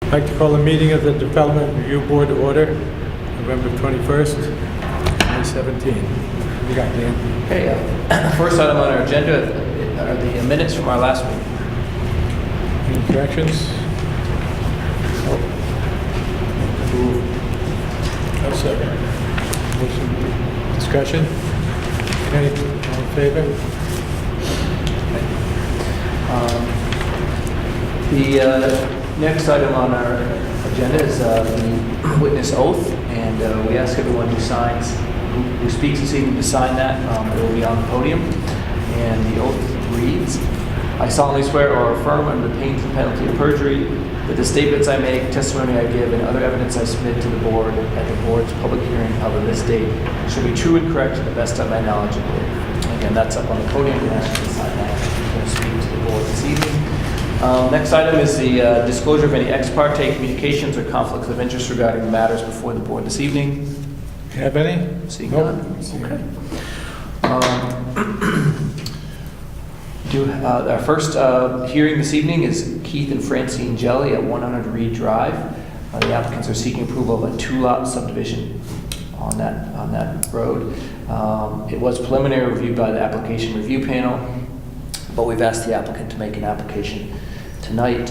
I'd like to call the meeting of the Development Review Board to order, November 21st, 2017. What do you got, Dan? Okay, first item on our agenda are the minutes from our last meeting. Any corrections? I'll second. Motion, discussion? Okay, all in favor? The next item on our agenda is the witness oath, and we ask everyone who speaks this evening to sign that. It will be on the podium, and the oath reads, "I solemnly swear or affirm under the pains and penalty of perjury that the statements I make, testimony I give, and other evidence I submit to the board at the board's public hearing held on this date should be true and correct to the best of my knowledge and belief." Again, that's up on the podium. We ask you to sign that. I'm going to speak to the board this evening. Next item is the disclosure of any ex parte communications or conflicts of interest regarding the matters before the board this evening. Have any? Seeing Nope. none. Okay. Our first hearing this evening is Keith and Francine Jelly at 100 Reed Drive. The applicants are seeking approval of a two-lot subdivision on that road. It was preliminary reviewed by the application review panel, but we've asked the applicant to make an application tonight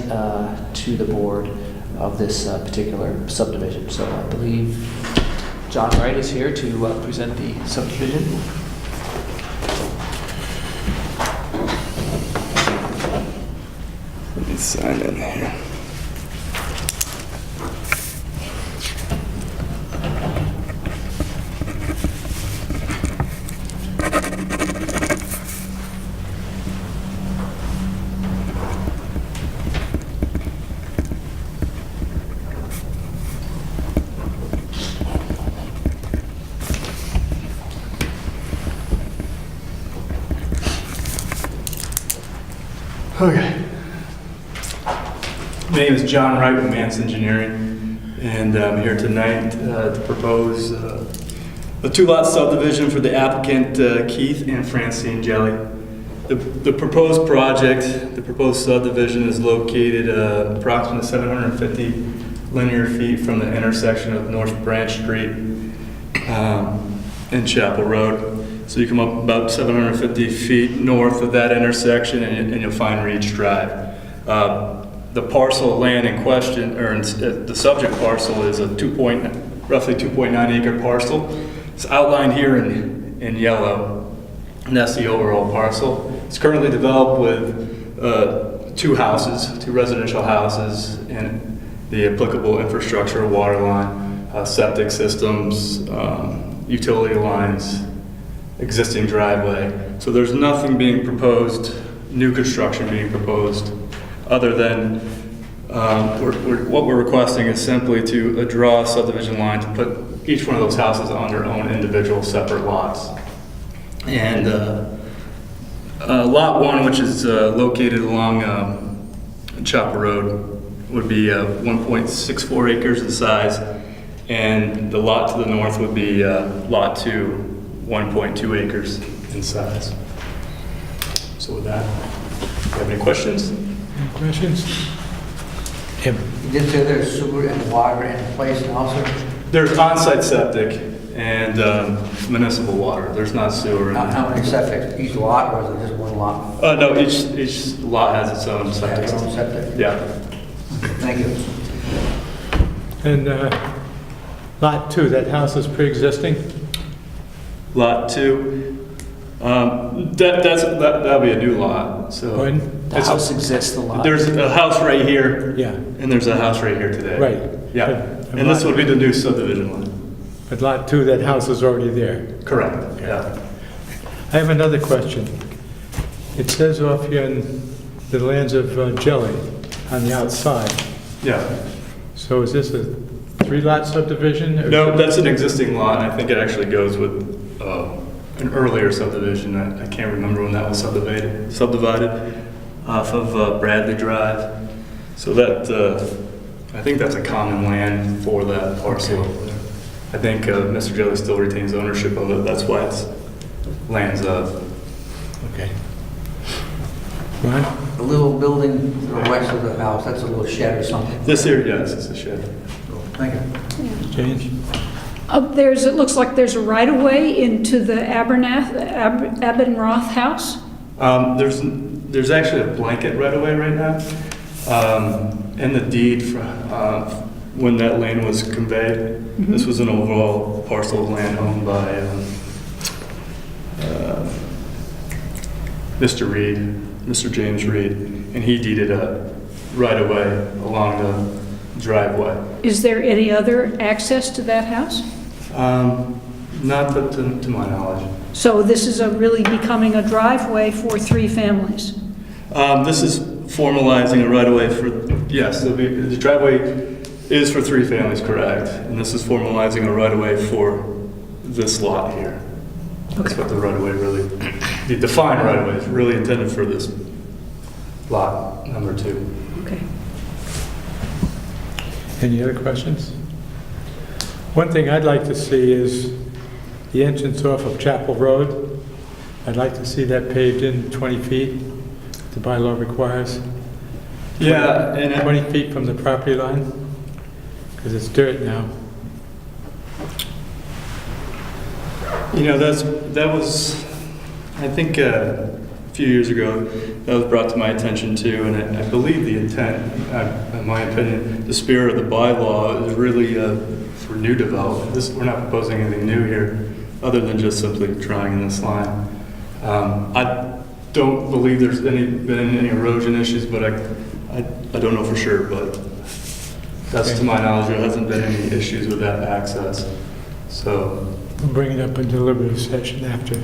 to the board of this particular subdivision. So I believe John Wright is here to present the subdivision. Let me sign in here. Okay. My name is John Wright with Mance Engineering, and I'm here tonight to propose a two-lot subdivision for the applicant Keith and Francine Jelly. The proposed project, the proposed subdivision is located approximately 750 linear feet from the intersection of North Branch Street and Chapel Road. So you come up about 750 feet north of that intersection and you'll find Reach Drive. The parcel of land in question, or the subject parcel, is a roughly 2.9 acre parcel. It's outlined here in yellow, and that's the overall parcel. It's currently developed with two residential houses, and the applicable infrastructure, water line, septic systems, utility lines, existing driveway. So there's nothing being proposed, new construction being proposed, other than what we're requesting is simply to draw a subdivision line to put each one of those houses on their own individual separate lots. And lot one, which is located along Chapel Road, would be 1.64 acres in size, and the lot to the north would be lot two, 1.2 acres in size. So with that, do you have any questions? Any questions? Tim? You did say there's sewer and water in place and also, There's on-site septic and municipal water. There's not sewer. how many septic, each lot, or is it just one lot? No, each lot has its own They septic have their own system. septic? Yeah. Thank you. And lot two, that house is pre-existing? Lot two, that'll be a new lot. So Pardon? The house exists, the lot. there's a house right here, Yeah, and there's a house right here today. right. Yeah, But- and this would be the new subdivision line. But lot two, that house is already there. Correct. Yeah. I have another question. It says off here in the lands of Jelly on the outside. Yeah. So is this a three-lot subdivision? or- No, that's an existing lot, and I think it actually goes with an earlier subdivision. I can't remember when that was subdivided off of Bradley Drive. So that, I think that's a common land for that parcel. Okay. I think Mr. Jelly still retains ownership of it. That's why it's lands of. Okay. Ron? The little building to the west of the house, that's a little shed or something. This here, yes, it's a shed. Thank you. Change? It looks like there's a right-of-way into the Abernroth house. There's actually a blanket right away right now. In the deed when that land was conveyed, this was an overall parcel of land owned by Mr. Reed, Mr. James Reed, and he deeded a right of way along the driveway. Is there any other access to that house? Not to my knowledge. So this is really becoming a driveway for 3 families? This is formalizing a right-of-way for, yes, the driveway is for 3 families, correct. And this is formalizing a right-of-way for this lot here. That's what the right-of-way really, the defined right-of-way is really intended for this lot, number 2. Okay. Any other questions? One thing I'd like to see is the entrance off of Chapel Road. I'd like to see that paved in 20 feet, the bylaw requires. Yeah, and 20 feet from the property line, because it's dirt now. that was, I think, a few years ago, that was brought to my attention too, and I believe the intent, in my opinion, the spirit of the bylaw is really for new development. We're not proposing anything new here, other than just simply drawing in this line. I don't believe there's been any erosion issues, but I don't know for sure, but that's to my knowledge, there hasn't been any issues with that access. So, We'll bring it up in deliberative session after.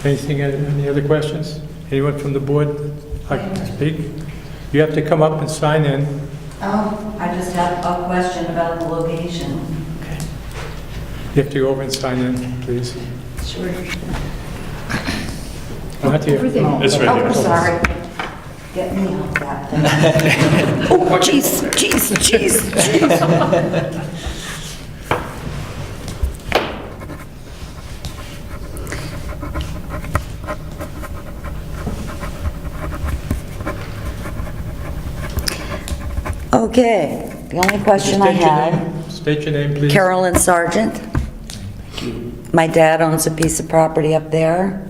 Any other questions? Anyone from the board like to speak? You have to come up and sign in. Oh, I just have a question about the location. You have to go over and sign in, please. Sure. Not here. Over there. it's right Oh, here. sorry. Get me off that thing. Oh, jeez. Okay, the only question I State your have, name. State your name, please. Carolyn Sargent. My dad owns a piece of property up there.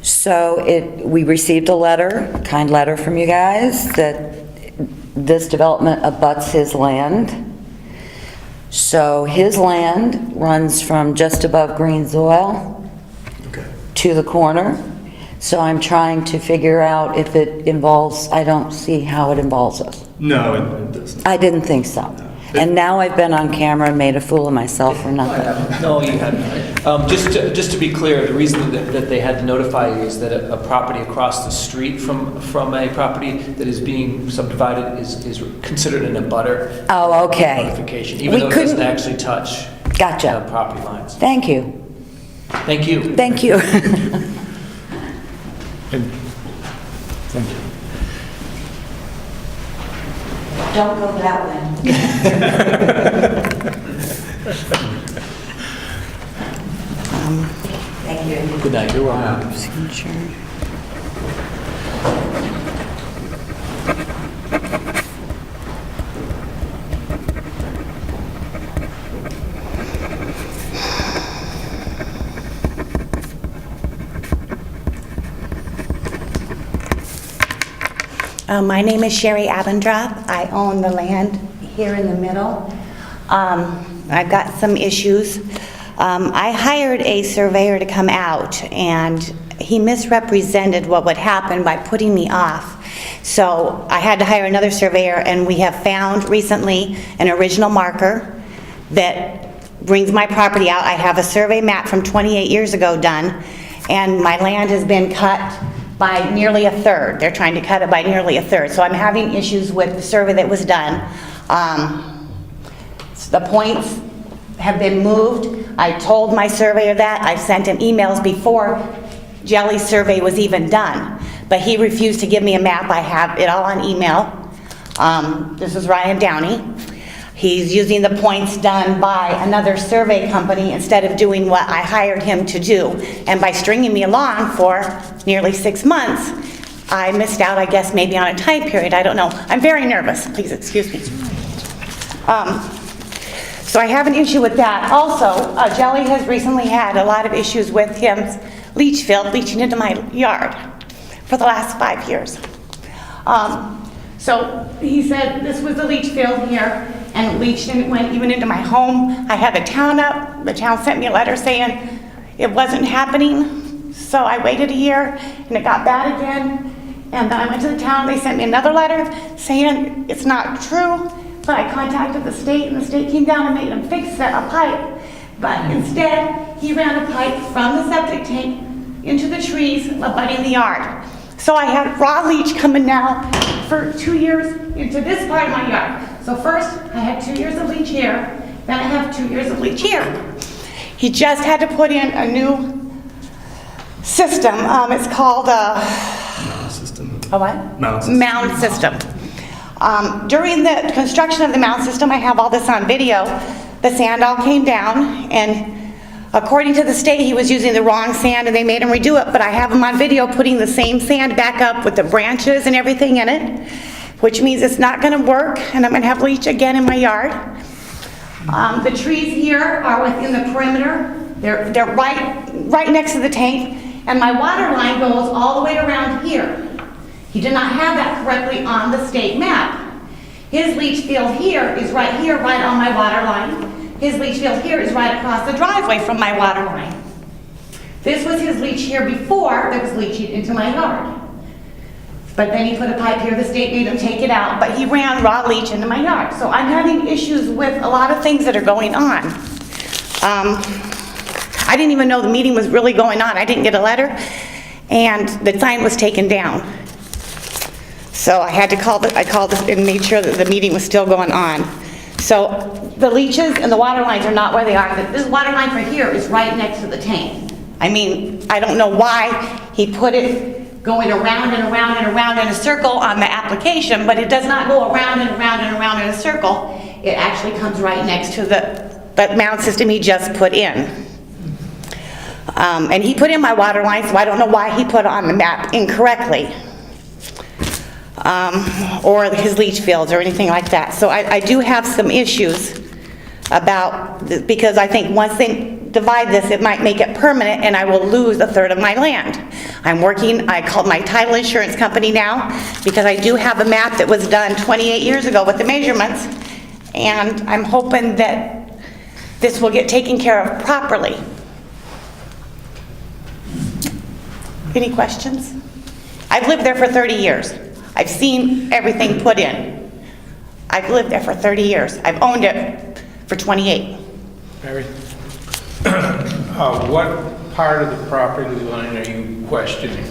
So we received a letter, kind letter from you guys, that this development abuts his land. So his land runs from just above Greensoil Okay. to the corner. So I'm trying to figure out if it involves, I don't see how it involves us. No, it doesn't. I didn't think so. And now I've been on camera and made a fool of myself for nothing. No, you hadn't. Just to be clear, the reason that they had to notify you is that a property across the street from a property that is being subdivided is considered an abutter Oh, okay. notification, We even though it doesn't couldn't- actually touch Gotcha. property lines. Thank you. Thank you. Thank you. And- Thank you. Don't go that way. Thank you. Good night. You're welcome. Signature. My name is Sherry Abendrop. I own the land here in the middle. I've got some issues. I hired a surveyor to come out, and he misrepresented what would happen by putting me off. So I had to hire another surveyor, and we have found recently an original marker that brings my property out. I have a survey map from 28 years ago done, and my land has been cut by nearly a third. They're trying to cut it by nearly a third. So I'm having issues with the survey that was done. The points have been moved. I told my surveyor that. I sent him emails before Jelly's survey was even done. But he refused to give me a map. I have it all on email. This is Ryan Downey. He's using the points done by another survey company instead of doing what I hired him to do. And by stringing me along for nearly 6 months, I missed out, I guess, maybe on a time period, I don't know. I'm very nervous, please excuse me. So I have an issue with that. Also, Jelly has recently had a lot of issues with his leach field leaching into my yard for the last 5 years. So he said this was the leach field here, and it leached and it went even into my home. I had the town up. The town sent me a letter saying it wasn't happening. So I waited a year, and it got bad again. And then I went to the town. They sent me another letter saying it's not true. But I contacted the state, and the state came down and made him fix a pipe. But instead, he ran a pipe from the septic tank into the trees abutting the yard. So I had raw leach coming now for 2 years into this part of my yard. So first, I had 2 years of leach here, then I have 2 years of leach here. He just had to put in a new system. It's called System. a what? Mound system. Mound system. During the construction of the mound system, I have all this on video, the sand all came down, and according to the state, he was using the wrong sand and they made him redo it, but I have him on video putting the same sand back up with the branches and everything in it, which means it's not gonna work, and I'm gonna have leach again in my yard. The trees here are within the perimeter. They're right next to the tank, and my water line goes all the way around here. He did not have that correctly on the state map. His leach field here is right here, right on my water line. His leach field here is right across the driveway from my water line. This was his leach here before that was leaching into my yard. But then he put a pipe here, the state made him take it out, but he ran raw leach into my yard. So I'm having issues with a lot of things that are going on. I didn't even know the meeting was really going on. I didn't get a letter, and the sign was taken down. So I had to I called and made sure that the meeting was still going on. So the leaches and the water lines are not where they are. This water line for here is right next to the tank. I mean, I don't know why he put it going around and around and around in a circle on the application, but it does not go around and around and around in a circle. It actually comes right next to the mound system he just put in. And he put in my water line, so I don't know why he put it on the map incorrectly. Or his leach fields or anything like that. So I do have some issues about, because I think once they divide this, it might make it permanent and I will lose a third of my land. I called my title insurance company now because I do have a map that was done 28 years ago with the measurements, and I'm hoping that this will get taken care of properly. Any questions? I've lived there for 30 years. I've seen everything put in. I've lived there for 30 years. I've owned it for 28. Mary? What part of the property line are you questioning?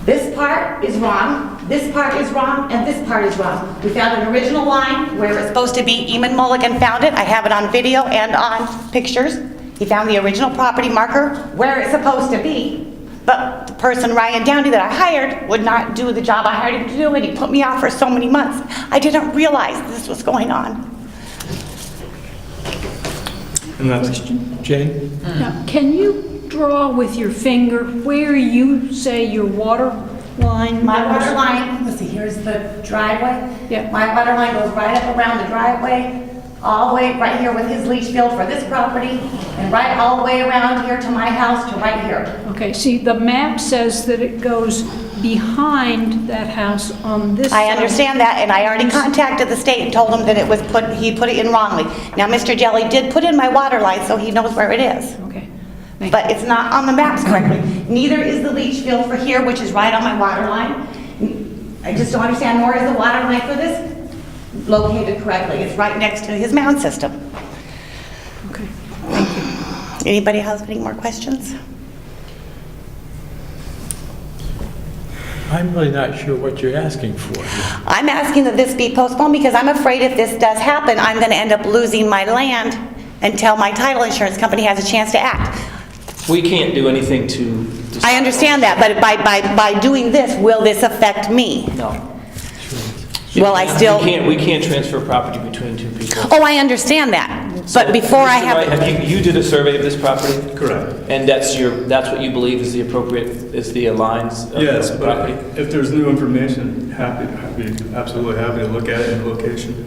This part is wrong, this part is wrong, and this part is wrong. We found an original line where it's supposed to be. Eamon Mulligan found it. I have it on video and on pictures. He found the original property marker where it's supposed to be. But the person, Ryan Downey, that I hired would not do the job I hired him to do, and he put me off for so many months. I didn't realize this was going on. And that's, Jane? Now, can you draw with your finger where you say your water line My goes? water line, let's see, here's the driveway. Yeah. My water line goes right up around the driveway, all the way right here with his leach field for this property, and right all the way around here to my house to right here. Okay, see, the map says that it goes behind that house on this I side. understand that, and I already contacted the state and told him that it was he put it in wrongly. Now, Mr. Jelly did put in my water line, so he knows where it is. Okay, thank you. But it's not on the maps correctly. Neither is the leach field for here, which is right on my water line. I just don't understand, nor is the water line for this located correctly. It's right next to his mound system. Okay. Anybody else have any more questions? I'm really not sure what you're asking for. I'm asking that this be postponed because I'm afraid if this does happen, I'm going to end up losing my land until my title insurance company has a chance to act. We can't do anything to... I understand that, but by doing this, will this affect me? No. Will I still... We can't transfer property between two people. Oh, I understand that. But before I Mr. Wright, have, you did a survey of this property? Correct. And that's what you believe is the appropriate, is the lines of Yes, the but property? if there's new information, absolutely happy to look at it in the location.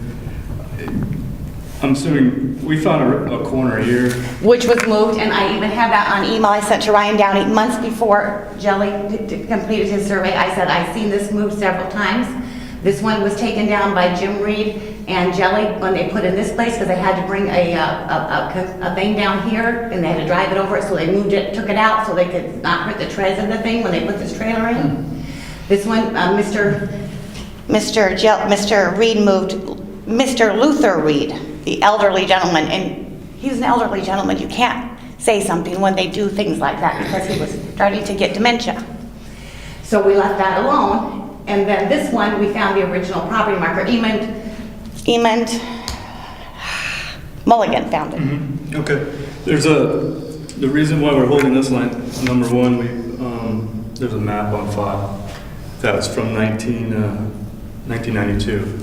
I'm assuming, we found a corner here. which was moved, and I even have that on email I sent to Ryan Downey months before Jelly completed his survey. I said, I've seen this moved several times. This one was taken down by Jim Reed and Jelly when they put in this place, because they had to bring a thing down here, and they had to drive it over it, so they moved it, took it out, so they could not hurt the treads of the thing when they put this trailer in. This one, Mr. Reed moved, Mr. Luther Reed, the elderly gentleman, and he's an elderly gentleman, you can't say something when they do things like that, because he was starting to get dementia. So we left that alone, and then this one, we found the original property marker, Emond Mulligan found it. Okay. The reason why we're holding this line, number one, there's a map on file that was from 1992.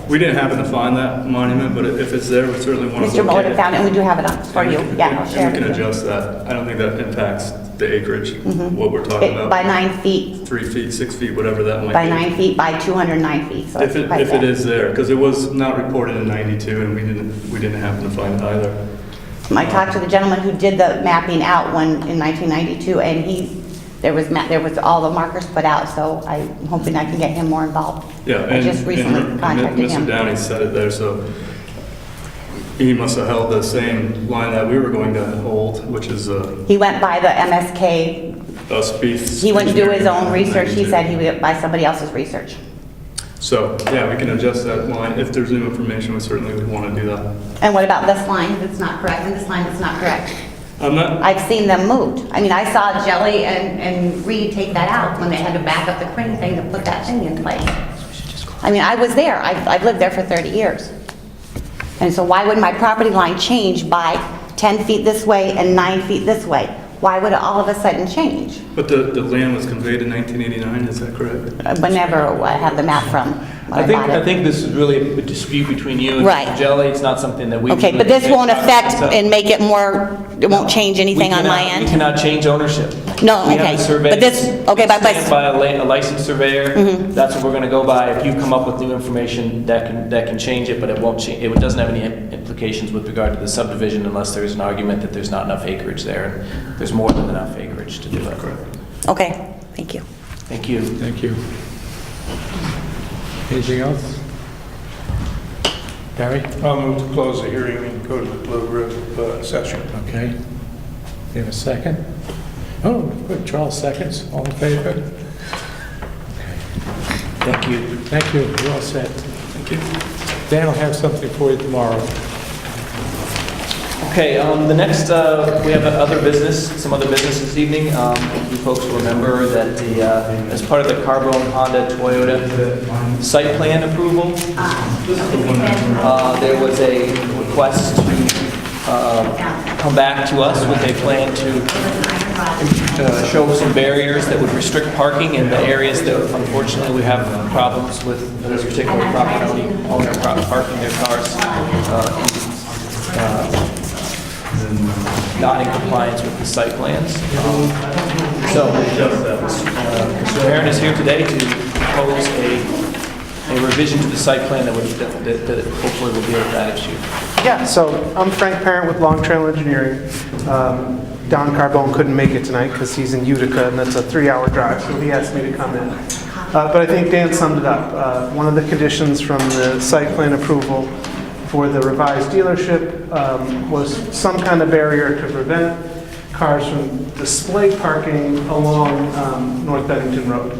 We didn't happen to find that monument, but if it's there, we certainly want to Mr. look Mulligan at it. found it, and we do have it on for you. Yeah, I'll share And we it can with you. adjust that. I don't think that impacts the acreage, what we're talking about. By 9 feet, 3 feet, 6 feet, whatever that might be. by 9 feet, by 209 feet, so If it's quite it big. is there, because it was not reported in 92, and we didn't happen to find it either. I talked to the gentleman who did the mapping out in 1992, and there was all the markers put out, so I'm hoping I can get him more involved. Yeah, I just recently contacted him. Mr. Downey said it there, so he must have held the same line that we were going to hold, which is He went by the MSK, speed. he went to do his own research, he said he would buy somebody else's research. So, yeah, we can adjust that line. If there's new information, we certainly would want to do that. And what about this line that's not correct, and this line that's not correct? I'm not, I've seen them moved. I mean, I saw Jelly and Reed take that out when they had to back up the crane thing to put that thing in place. I mean, I was there, I've lived there for 30 years. And so why would my property line change by 10 feet this way and 9 feet this way? Why would it all of a sudden change? but the land was conveyed in 1989, is that correct? Whenever I have the map from when I bought I it. think this is really a dispute between you and Right. Mr. Jelly. It's not something that we. Okay, but this won't affect and make it more, it won't change anything on my We end? cannot change ownership. No, We have okay. a survey. But this- okay, but- It's stamped by a licensed surveyor. That's what we're going to go by. If you come up with new information, that can change it, but it won't change, it doesn't have any implications with regard to the subdivision unless there's an argument that there's not enough acreage there. And there's more than enough acreage to do it. Okay, thank you. Thank you. Thank you. Anything else? Barry? I'll move to close the hearing and go to the Blue Road session. Okay. You have a second? Oh, good, Charles seconds. All in favor? Thank you. Thank you, you're all set. Thank you. Dan will have something for you tomorrow. Okay, the next, we have other business, some other business this evening. You folks will remember that as part of the Carbone Honda Toyota site plan approval, there was a request to come back to us with a plan to show some barriers that would restrict parking in the areas that unfortunately we have problems with this particular property owner parking their cars not in compliance with the site plans. So, Mr. Maron is here today to propose a revision to the site plan that hopefully will deal with that issue. Yeah, so I'm Frank Parent with Long Trail Engineering. Don Carbone couldn't make it tonight because he's in Utica, and that's a 3-hour drive, so he asked me to come in. But I think Dan summed it up. One of the conditions from the site plan approval for the revised dealership was some kind of barrier to prevent cars from display parking along North Bennington Road.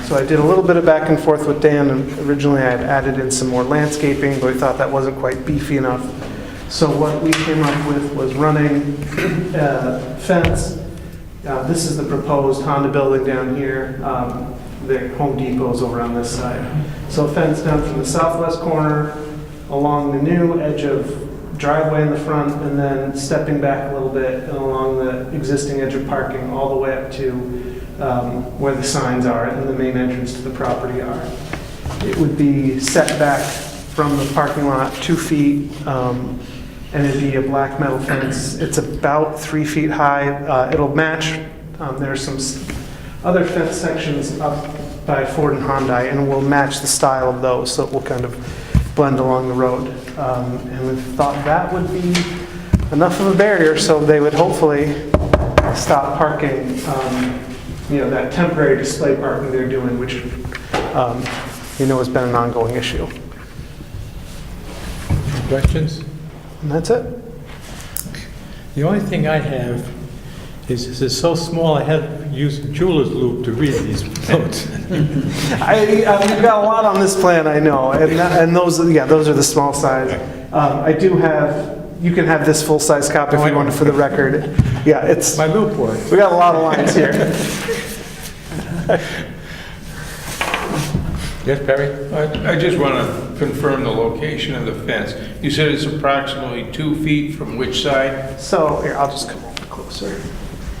So I did a little bit of back and forth with Dan, and originally I had added in some more landscaping, but I thought that wasn't quite beefy enough. So what we came up with was running fence. This is the proposed Honda building down here. The Home Depot's over on this side. So fence down from the southwest corner along the new edge of driveway in the front, and then stepping back a little bit and along the existing edge of parking all the way up to where the signs are and the main entrance to the property are. It would be set back from the parking lot, 2 feet, and it'd be a black metal fence. It's about 3 feet high. It'll match, there's some other fence sections up by Ford and Hyundai, and will match the style of those, so it will kind of blend along the road. And we thought that would be enough of a barrier, so they would hopefully stop parking, that temporary display parking they're doing, which has been an ongoing issue. Questions? And that's it. The only thing I have is this is so small, I had to use a jeweler's loop to read these notes. We've got a lot on this plan, I know, and those are the small size. I do have, you can have this full-size copy if you want it for the record. Yeah, it's, My loop works. we got a lot of lines here. Yes, Perry? I just want to confirm the location of the fence. You said it's approximately 2 feet from which side? So, here, I'll just come over closer.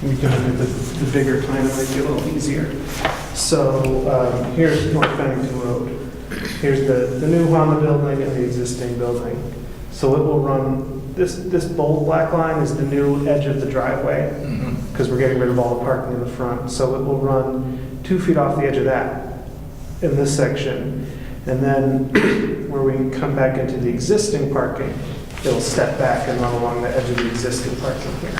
We can look at the bigger plan, it might be a little easier. So, here's North Bennington Road. Here's the new Honda building and the existing building. So it will run, this bold black line is the new edge of the driveway, because we're getting rid of all the parking in the front. So it will run 2 feet off the edge of that in this section. And then where we come back into the existing parking, it'll step back and run along the edge of the existing parking here.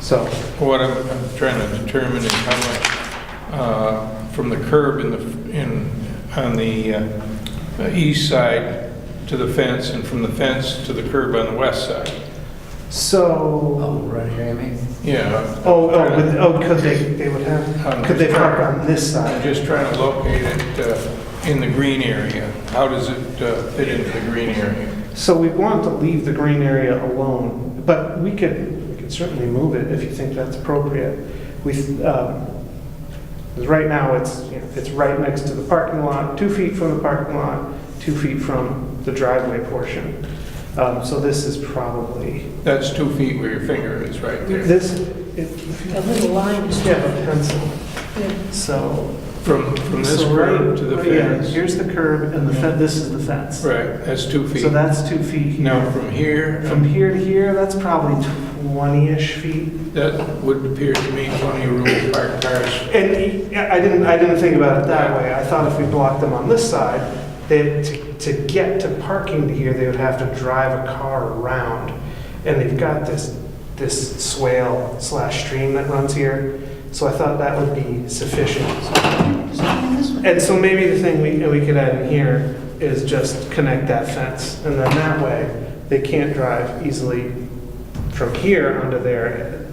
So, What I'm trying to determine is how much from the curb on the east side to the fence, and from the fence to the curb on the west side. Oh, right here, you mean? Yeah. could they would have, could they park on this I'm side? just trying to locate it in the green area. How does it fit into the green area? So we want to leave the green area alone, but we could certainly move it if you think that's appropriate. Because right now it's right next to the parking lot, 2 feet from the parking lot, 2 feet from the driveway portion. So this is probably, That's 2 feet where your finger is, right there. A little line is. yeah, a pencil. Yeah. So. From this so curb to the yeah, fence. here's the curb and this is the fence. Right, that's 2 feet. So that's 2 feet here. Now, from here, From here to here, that's probably 20-ish feet. that would appear to me 20 room parked cars. And I didn't think about it that way. I thought if we blocked them on this side, to get to parking to here, they would have to drive a car around. And they've got this swale/stream that runs here. So I thought that would be sufficient. And so maybe the thing we could add in here is just connect that fence. And then that way, they can't drive easily from here onto there.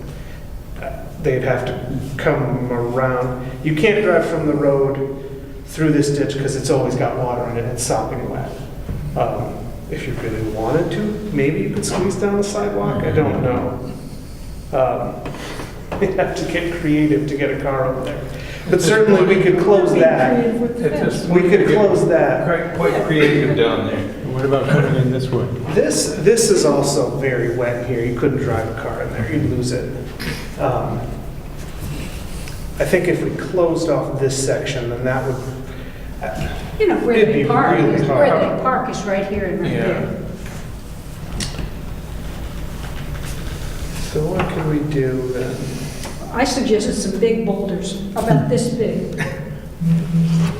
They'd have to come around. You can't drive from the road through this ditch because it's always got water in it. It's sopping wet. If you really wanted to, maybe you could squeeze down the sidewalk. I don't know. You'd have to get creative to get a car over there. But certainly we could close that. We could close that. Quite creative down there. What about coming in this way? This is also very wet here. You couldn't drive a car in there. You'd lose it. I think if we closed off this section, then that would, Where It'd they be park, really hard. where they park is right here and right Yeah. there. so what could we do then? I suggested some big boulders, about this big.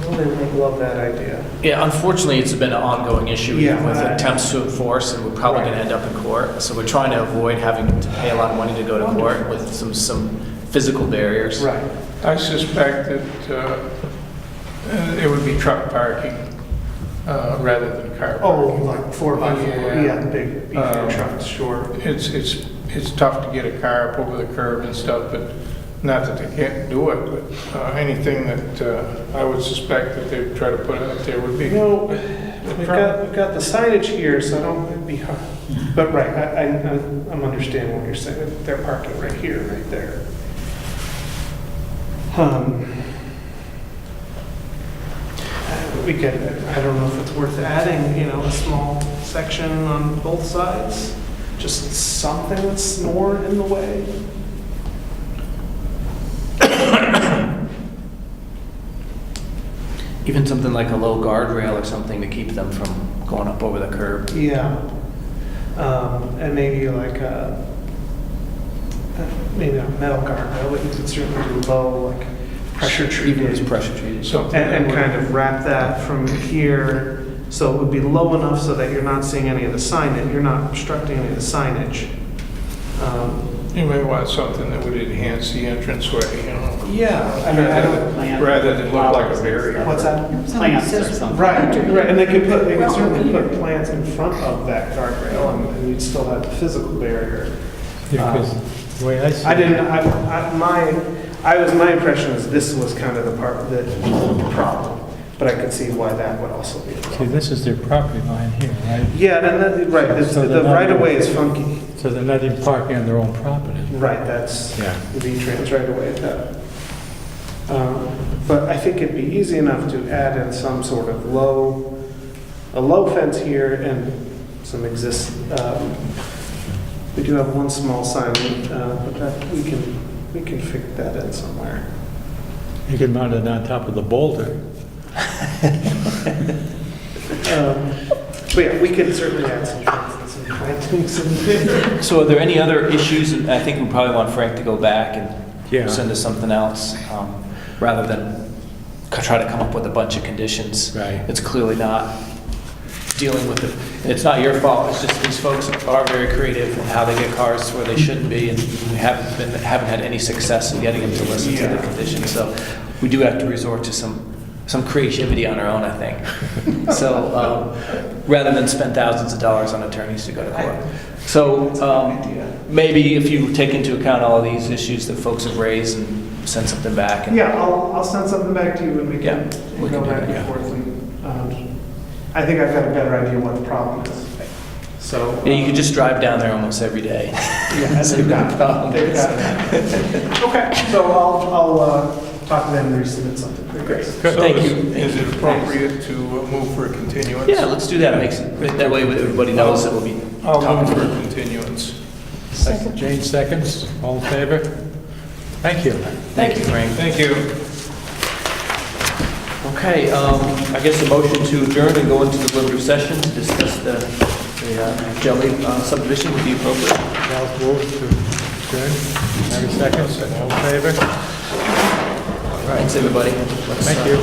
Well, they would love that idea. Yeah, unfortunately, it's been an ongoing issue Yeah, with I- attempts to enforce, and we're probably going to end up in court. So we're trying to avoid having to pay a lot of money to go to court with some physical barriers. Right. I suspect that it would be truck parking rather than car Oh, parking. like 4x4, Yeah. yeah, the big beefy trucks, sure. It's tough to get a car up over the curb and stuff, but not that they can't do it, but anything that I would suspect that they'd try to put out there would be. We've got the signage here, so I don't, it'd be hard. But right, I'm understanding what you're saying. They're parking right here, right there. We could, I don't know if it's worth adding, a small section on both sides. Just something that's more in the way. Even something like a low guardrail or something to keep them from going up over the curb. Yeah. And maybe like maybe a metal guardrail, but you could certainly do low, like pressure Even if it's treated. pressure treated. Something that And would- kind of wrap that from here, so it would be low enough so that you're not seeing any of the signage, you're not obstructing any of the signage. You may want something that would enhance the entranceway, you know? Yeah, I mean, I don't, Rather than look like a barrier. what's that? Plants or something. Right, right, and they could certainly put plants in front of that guardrail, and you'd still have the physical barrier. Yeah, 'cause the way I see I it. didn't, my impression is this was kind of the part, the problem, but I could see why that would also be a See, problem. this is their property line here, right? Yeah, then that, right, So the they're not- right of way is funky. So they're not even parking on their own property. Right, that's Yeah. the V-Trans right away at that. But I think it'd be easy enough to add in some sort of a low fence here and some we do have one small sign, but that, we can fit that in somewhere. You can mount it on top of the boulder. But yeah, we could certainly add some trees and some plantings in there. So are there any other issues? And I think we probably want Frank to go back Yeah. and send us something else, rather than try to come up with a bunch of conditions. Right. It's clearly not dealing with it. And it's not your fault, it's just these folks are very creative in how they get cars where they shouldn't be, and we haven't had any success in getting them to listen to the conditions. So we do have to resort to some creativity on our own, I think. So, rather than spend thousands of dollars on attorneys to go to court. So, maybe if you take into account all of these issues that folks have raised and send something back. And Yeah, I'll send something back to you and we Yeah, can we go can do back that, and yeah. forth. I think I've got a better idea what the problem is. So. Yeah, you could just drive down there almost every day. Yeah, So they've no got problem. it. They've got it. Okay, so I'll talk to them and resubmit something. Great. So Thank is- you. Is it appropriate to move for a continuance? Yeah, let's do that. Makes it, that way everybody knows that we'll be I'll talking. move for a continuance. Jane seconds, all in favor? Thank you. Thank you, Frank. Thank you. Okay, I guess a motion to adjourn and go into deliberative session to discuss the Jelly subdivision would be appropriate. Charles moves to adjourn. Mary seconds, all in favor? All right, thanks, everybody. Let's, Thank you.